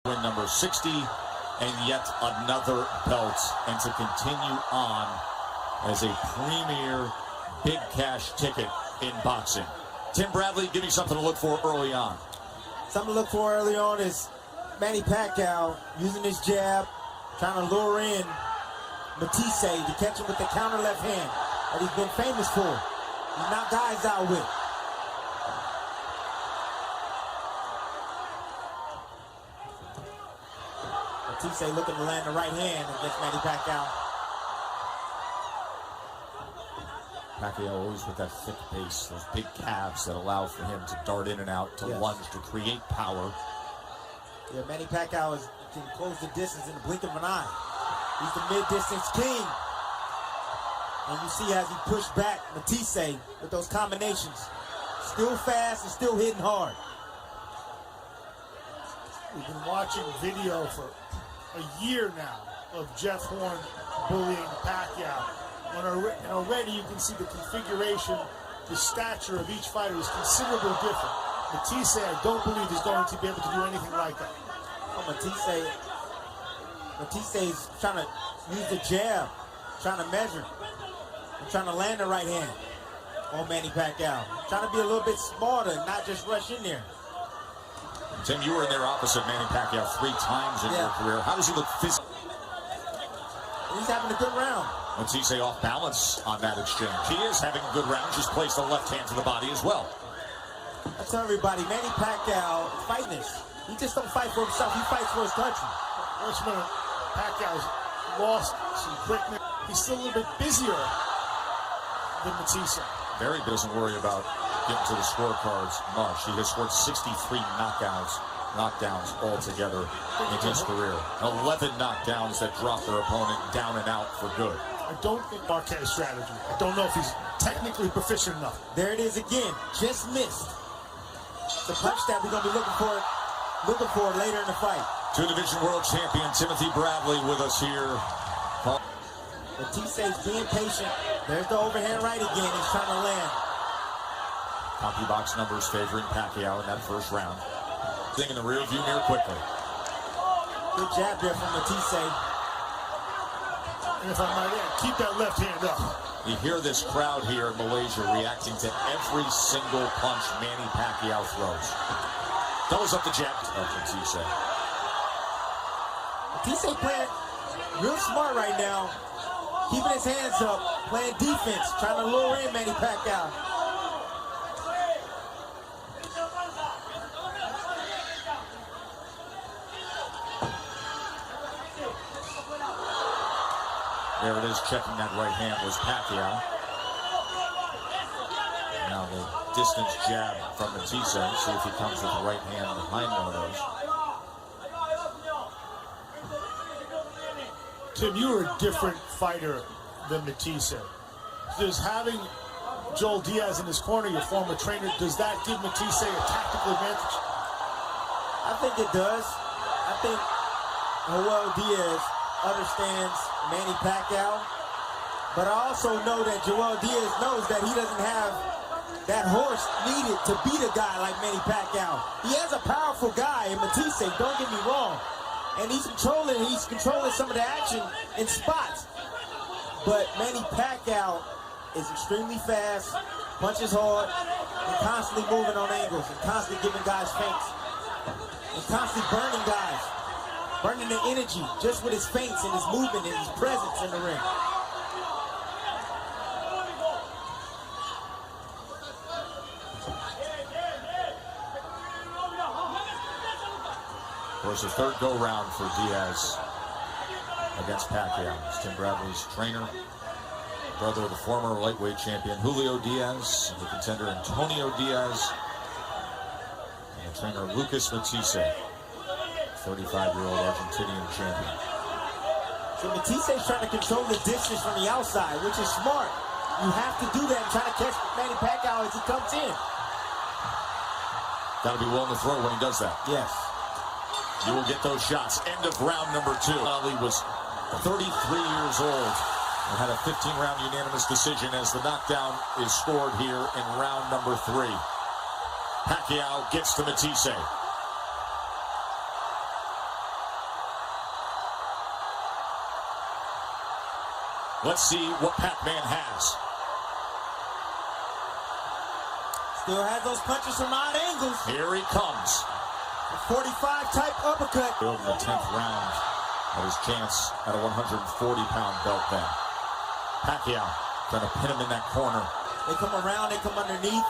Win number 60 and yet another belt, and to continue on as a premier big cash ticket in boxing. Tim Bradley, give me something to look for early on. Something to look for early on is Manny Pacquiao using his jab, trying to lure in Matthysse to catch him with the counter left hand that he's been famous for. He knocked guys out with. Matthysse looking to land the right hand against Manny Pacquiao. Pacquiao always with that thick base, those big calves that allow for him to dart in and out, to lunge, to create power. Yeah, Manny Pacquiao can close the distance in the blink of an eye. He's the mid-distance king. And you see as he pushed back Matthysse with those combinations. Still fast and still hitting hard. We've been watching video for a year now of Jeff Horn bullying Pacquiao. And already you can see the configuration, the stature of each fighter is considerably different. Matthysse, I don't believe, is going to be able to do anything like that. Oh, Matthysse is trying to use the jab, trying to measure, and trying to land the right hand on Manny Pacquiao. Trying to be a little bit smarter, not just rush in there. Tim, you were in there opposite Manny Pacquiao 3 times in your career. How does he look physically? He's having a good round. Matthysse off balance on that exchange. He is having a good round. Just placed the left hand to the body as well. I tell everybody, Manny Pacquiao is fighting this. He just don't fight for himself. He fights for his country. First minute, Pacquiao's lost some quickness. He's still a little bit busier than Matthysse. Barry doesn't worry about getting to the scorecards much. He has scored 63 knockdowns altogether in his career. 11 knockdowns that drop their opponent down and out for good. I don't think Marquez' strategy. I don't know if he's technically proficient enough. There it is again, just missed. The punch that we're gonna be looking for later in the fight. 2-division world champion Timothy Bradley with us here. Matthysse being patient. There's the overhand right again. He's trying to land. CompuBox numbers favoring Pacquiao in that first round. Thing in the rear view mirror quickly. Good jab there from Matthysse. And if I might add, keep that left hand up. You hear this crowd here in Malaysia reacting to every single punch Manny Pacquiao throws. Doubles up the jab of Matthysse. Matthysse playing real smart right now. Keeping his hands up, playing defense, trying to lure in Manny Pacquiao. There it is, checking that right hand was Pacquiao. Now the distance jab from Matthysse. See if he comes with the right hand behind one of those. Tim, you are a different fighter than Matthysse. Does having Joel Diaz in his corner, your former trainer, does that give Matthysse a tactical advantage? I think it does. I think Joel Diaz understands Manny Pacquiao, but I also know that Joel Diaz knows that he doesn't have that horse needed to beat a guy like Manny Pacquiao. He has a powerful guy in Matthysse, don't get me wrong, and he's controlling some of the action in spots. But Manny Pacquiao is extremely fast, punches hard, and constantly moving on angles, and constantly giving guys feints, and constantly burning guys. Burning the energy just with his feints and his movement and his presence in the ring. Of course, the third go-round for Diaz against Pacquiao. It's Tim Bradley's trainer, brother of the former lightweight champion Julio Diaz, the contender Antonio Diaz, and the trainer Lucas Matthysse, 35-year-old Argentinian champion. So Matthysse trying to control the distance from the outside, which is smart. You have to do that and try to catch Manny Pacquiao as he comes in. Got to be willing to throw when he does that. Yes. You will get those shots. End of round number 2. Ali was 33 years old and had a 15-round unanimous decision as the knockdown is scored here in round number 3. Pacquiao gets to Matthysse. Let's see what Pac-Man has. Still has those punches from odd angles. Here he comes. A 45 type uppercut. In the 10th round of his chance at a 140-pound belt then. Pacquiao trying to pin him in that corner. They come around, they come underneath.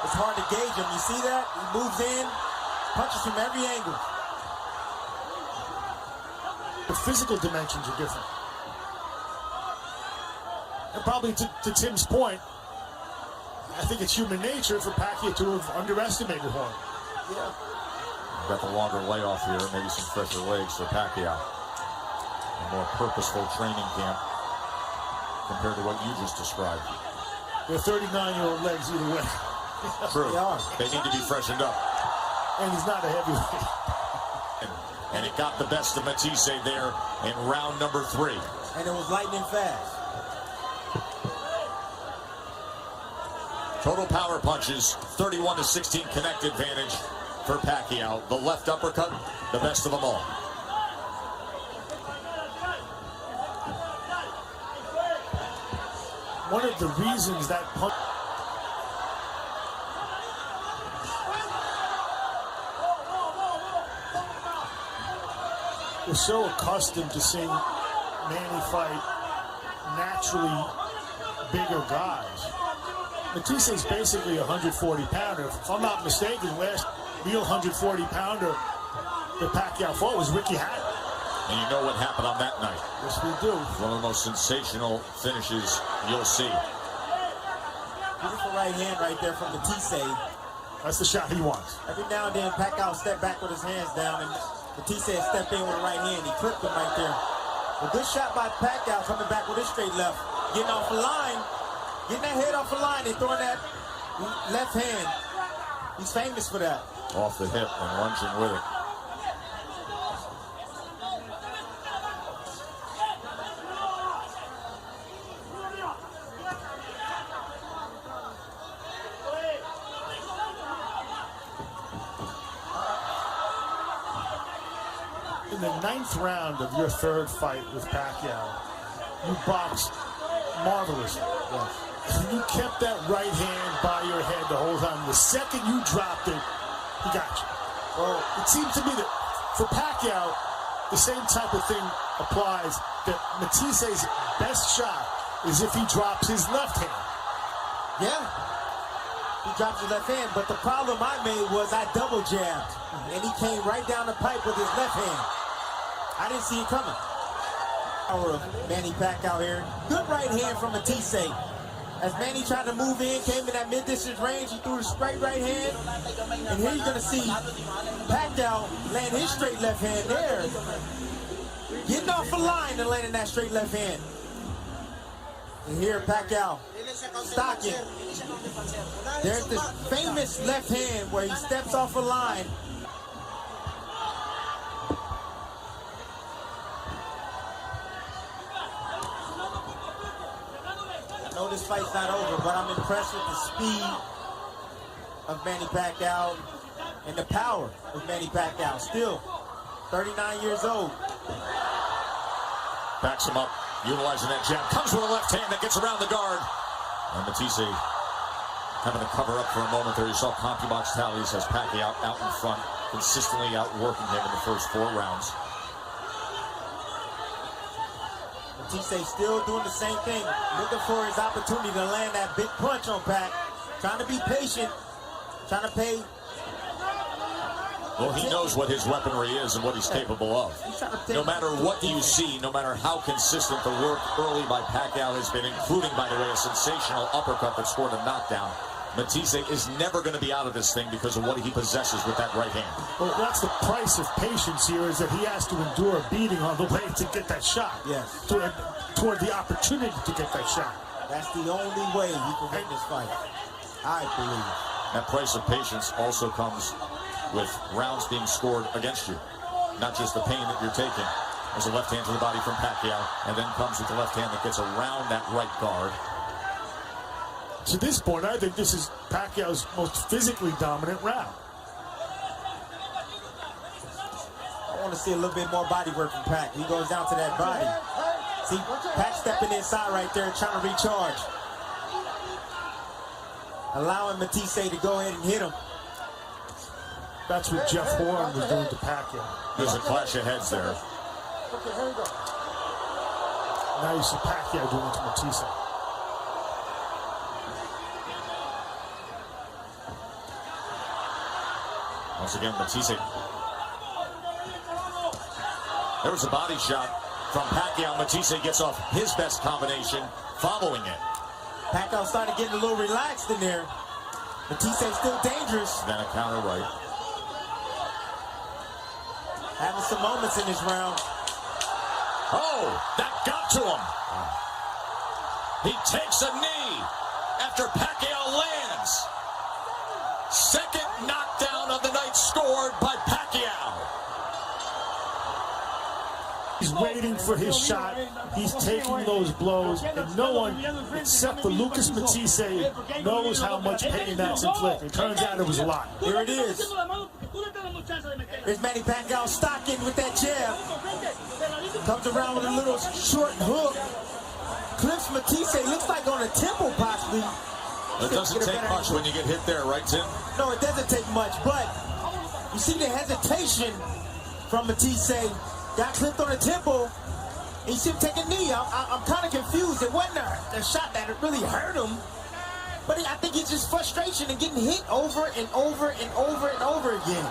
It's hard to gauge him. You see that? He moves in, punches from every angle. The physical dimensions are different. And probably to Tim's point, I think it's human nature for Pacquiao to have underestimated Horn. Yeah. Got the longer layoff here, maybe some fresher legs for Pacquiao. A more purposeful training camp compared to what you just described. They're 39-year-old legs either way. True. They are. They need to be freshened up. And he's not a heavyweight. And it got the best of Matthysse there in round number 3. And it was lightning fast. Total power punches, 31-16 connect advantage for Pacquiao. The left uppercut, the best of them all. One of the reasons that punch we're so accustomed to seeing Manny fight naturally bigger guys. Matthysse is basically a 140-pounder. If I'm not mistaken, last real 140-pounder that Pacquiao fought was Ricky Hatton. And you know what happened on that night. Yes, we do. One of the most sensational finishes you'll see. Beautiful right hand right there from Matthysse. That's the shot he wants. Every now and then, Pacquiao step back with his hands down, and Matthysse step in with the right hand. He clipped him right there. A good shot by Pacquiao coming back with his straight left. Getting off the line. Getting that head off the line and throwing that left hand. He's famous for that. Off the hip and lunging with it. In the 9th round of your 3rd fight with Pacquiao, you boxed marvelously. Yes. You kept that right hand by your head the whole time. The second you dropped it, he got you. Well, it seems to me that for Pacquiao, the same type of thing applies, that Mathisse's best shot is if he drops his left hand. Yeah. He dropped his left hand, but the problem I made was I double jabbed. And he came right down the pipe with his left hand. I didn't see it coming. Power of Manny Pacquiao here. Good right hand from Matthysse. As Manny tried to move in, came in that mid-distance range, he threw a straight right hand. And here you're going to see Pacquiao land his straight left hand there. Getting off the line and landing that straight left hand. And here Pacquiao stocking. There's this famous left hand where he steps off the line. I know this fight's not over, but I'm impressed with the speed of Manny Pacquiao and the power of Manny Pacquiao. Still 39 years old. Backs him up, utilizing that jab. Comes with a left hand that gets around the guard. And Matthysse having to cover up for a moment there. You saw CompuBox tallies as Pacquiao out in front, consistently outworking him in the first 4 rounds. Matthysse still doing the same thing, looking for his opportunity to land that big punch on Pac. Trying to be patient, trying to pay. Well, he knows what his weaponry is and what he's capable of. No matter what you see, no matter how consistent the work early by Pacquiao has been, including, by the way, a sensational uppercut that scored a knockdown, Matthysse is never going to be out of this thing because of what he possesses with that right hand. Well, that's the price of patience here, is that he has to endure a beating on the way to get that shot. Yes. Toward the opportunity to get that shot. That's the only way he can win this fight, I believe. That price of patience also comes with rounds being scored against you. Not just the pain that you're taking. There's a left hand to the body from Pacquiao, and then comes with the left hand that gets around that right guard. To this point, I think this is Pacquiao's most physically dominant round. I want to see a little bit more body work from Pac. He goes down to that body. See, Pac stepping inside right there, trying to recharge. Allowing Matthysse to go ahead and hit him. That's what Jeff Horn was doing to Pacquiao. There's a clash of heads there. Now you see Pacquiao doing it to Matthysse. Once again, Matthysse. There was a body shot from Pacquiao. Matthysse gets off his best combination following it. Pacquiao started getting a little relaxed in there. Matthysse still dangerous. Then a counter right. Having some moments in this round. Oh, that got to him. He takes a knee after Pacquiao lands. Second knockdown of the night scored by Pacquiao. He's waiting for his shot. He's taking those blows, and no one except for Lucas Matthysse knows how much pain that's inflicted. Turns out it was a lot. Here it is. There's Manny Pacquiao stocking with that jab. Comes around with a little short hook. Clips Matthysse, looks like on a temple possibly. It doesn't take much when you get hit there, right, Tim? No, it doesn't take much, but you see the hesitation from Matthysse. Got clipped on the temple. And you see him take a knee. I'm kind of confused. It wasn't a shot that really hurt him. But I think it's just frustration and getting hit over and over and over and over again.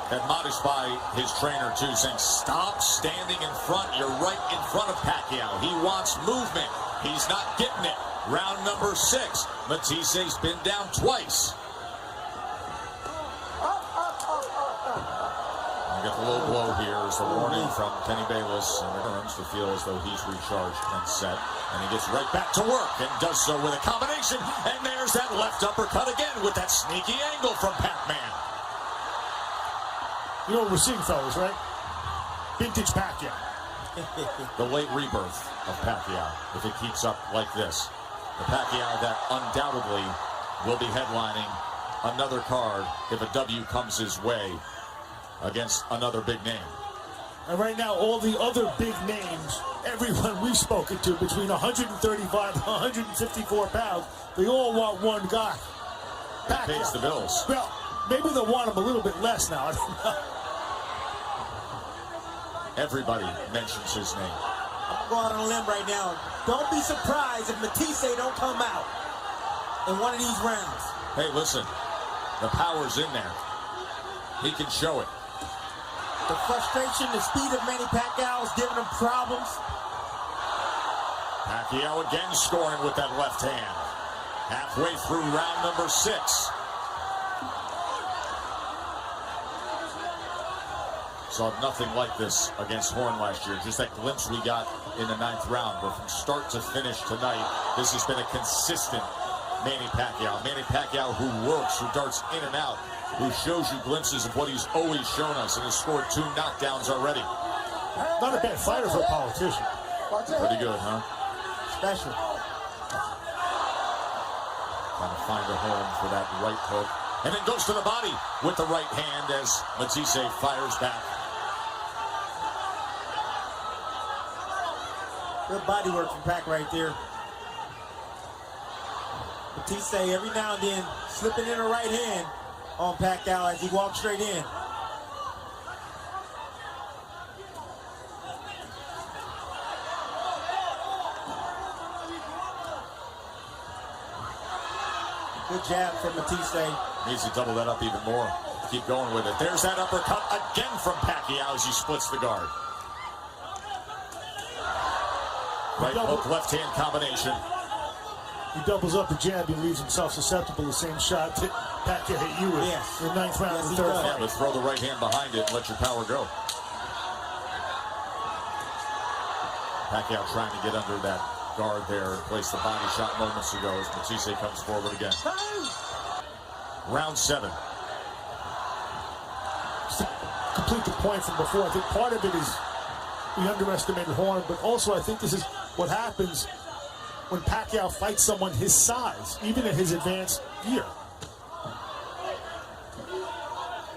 Admonished by his trainer, too, saying, stop standing in front. You're right in front of Pacquiao. He wants movement. He's not getting it. Round number 6. Matisse's been down twice. You get the low blow here as the warning from Kenny Bayless, and it turns to feel as though he's recharged and set. And he gets right back to work and does so with a combination. And there's that left uppercut again with that sneaky angle from Pac-Man. You know what we're seeing, fellas, right? Vintage Pacquiao. The late rebirth of Pacquiao, if it keeps up like this. The Pacquiao that undoubtedly will be headlining another card if a W comes his way against another big name. And right now, all the other big names, everyone we've spoken to between 135 and 154 pounds, they all want one guy. That pays the bills. Well, maybe they'll want him a little bit less now. I don't know. Everybody mentions his name. I'm going out on a limb right now. Don't be surprised if Matthysse don't come out in one of these rounds. Hey, listen, the power's in there. He can show it. The frustration, the speed of Manny Pacquiao is giving him problems. Pacquiao again scoring with that left hand. Halfway through round number 6. Saw nothing like this against Horn last year. Just that glimpse we got in the 9th round. But from start to finish tonight, this has been a consistent Manny Pacquiao. Manny Pacquiao who works, who darts in and out, who shows you glimpses of what he's always shown us, and has scored 2 knockdowns already. Not a bad fighter for a politician. Pretty good, huh? Special. Trying to find a home for that right hook. And then goes to the body with the right hand as Matthysse fires back. Good body work from Pac right there. Matthysse every now and then slipping in a right hand on Pacquiao as he walks straight in. Good jab from Matthysse. Needs to double that up even more. Keep going with it. There's that uppercut again from Pacquiao as he splits the guard. Right hook, left hand combination. He doubles up the jab. He leaves himself susceptible to the same shot that Pacquiao hit you with in the 9th round of the 3rd Yeah, fight. but throw the right hand behind it and let your power go. Pacquiao trying to get under that guard there and place the body shot moments ago as Matthysse comes forward again. Round 7. Just to complete the point from before, I think part of it is we underestimated Horn, but also I think this is what happens when Pacquiao fights someone his size, even at his advanced year.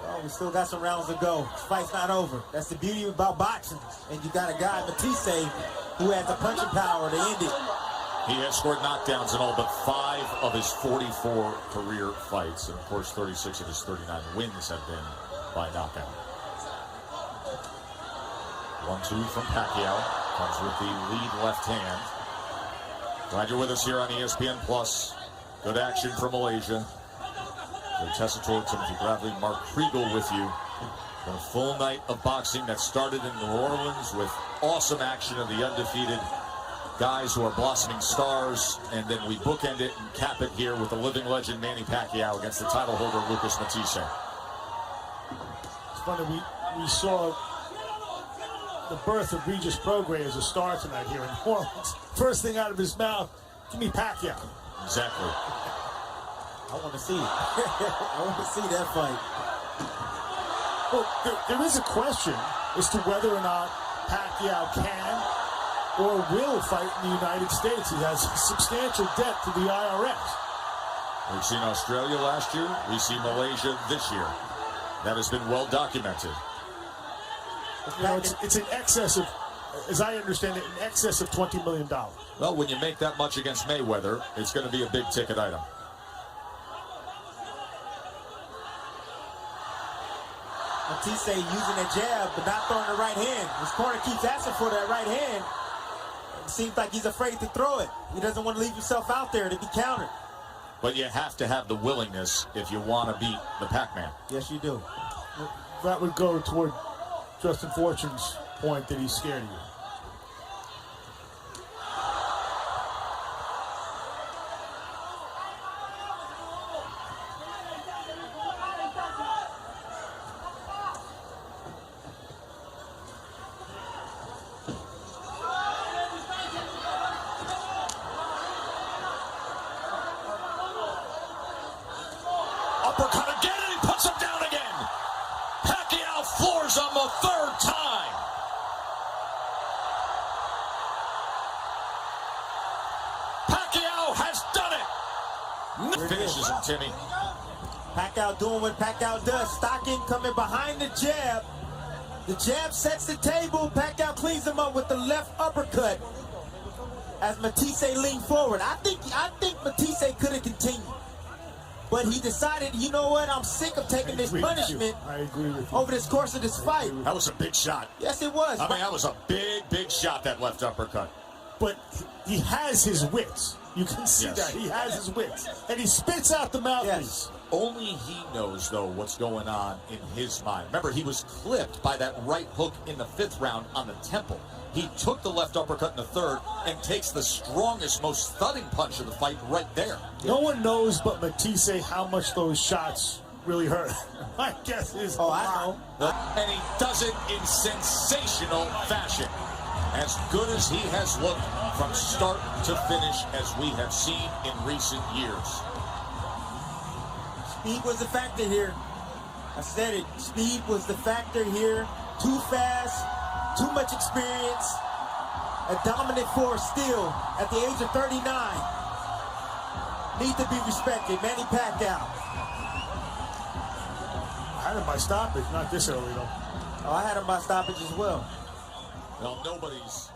Well, we still got some rounds to go. This fight's not over. That's the beauty about boxing. And you got a guy, Matthysse, who has the punching power to end it. He has scored knockdowns in all but 5 of his 44 career fights. And of course, 36 of his 39 wins have been by knockout. 1-2 from Pacquiao. Comes with the lead left hand. Glad you're with us here on ESPN Plus. Good action from Malaysia. So Tessitore, Timothy Bradley, Mark Kriegel with you. For a full night of boxing that started in New Orleans with awesome action of the undefeated guys who are blossoming stars, and then we bookend it and cap it here with the living legend Manny Pacquiao against the title holder Lucas Matthysse. It's funny, we saw the birth of Regis Prograis as a star tonight here in New Orleans. First thing out of his mouth, give me Pacquiao. Exactly. I want to see it. I want to see that fight. Well, there is a question as to whether or not Pacquiao can or will fight in the United States. He has substantial debt to the IRS. We've seen Australia last year. We see Malaysia this year. That has been well documented. You know, it's in excess of, as I understand it, in excess of $20 million. Well, when you make that much against Mayweather, it's going to be a big ticket item. Matthysse using a jab, but not throwing the right hand. His corner keeps asking for that right hand. It seems like he's afraid to throw it. He doesn't want to leave himself out there to be countered. But you have to have the willingness if you want to beat the Pac-Man. Yes, you do. That would go toward Justin Fortune's point that he's scared of you. Uppercut again, and he puts him down again. Pacquiao floors him a third time. Pacquiao has done it. Finishes him, Timmy. Pacquiao doing what Pacquiao does. Stocking coming behind the jab. The jab sets the table. Pacquiao cleans him up with the left uppercut as Matthysse leaned forward. I think Matthysse could have continued. But he decided, you know what, I'm sick of taking this punishment I agree with you. over this course of this fight. That was a big shot. Yes, it was. I mean, that was a big, big shot, that left uppercut. But he has his wits. You can see Yes. that. He has his wits. And he spits out the mouthpiece. Yes. Only he knows, though, what's going on in his mind. Remember, he was clipped by that right hook in the 5th round on the temple. He took the left uppercut in the 3rd and takes the strongest, most thudding punch of the fight right there. No one knows but Matthysse how much those shots really hurt. My guess is Oh, I know. And he does it in sensational fashion. As good as he has looked from start to finish as we have seen in recent years. Speed was the factor here. I said it. Speed was the factor here. Too fast, too much experience. A dominant force still at the age of 39. Need to be respected. Manny Pacquiao. I had him by stoppage, not this early though. Oh, I had him by stoppage as well. Well, nobody's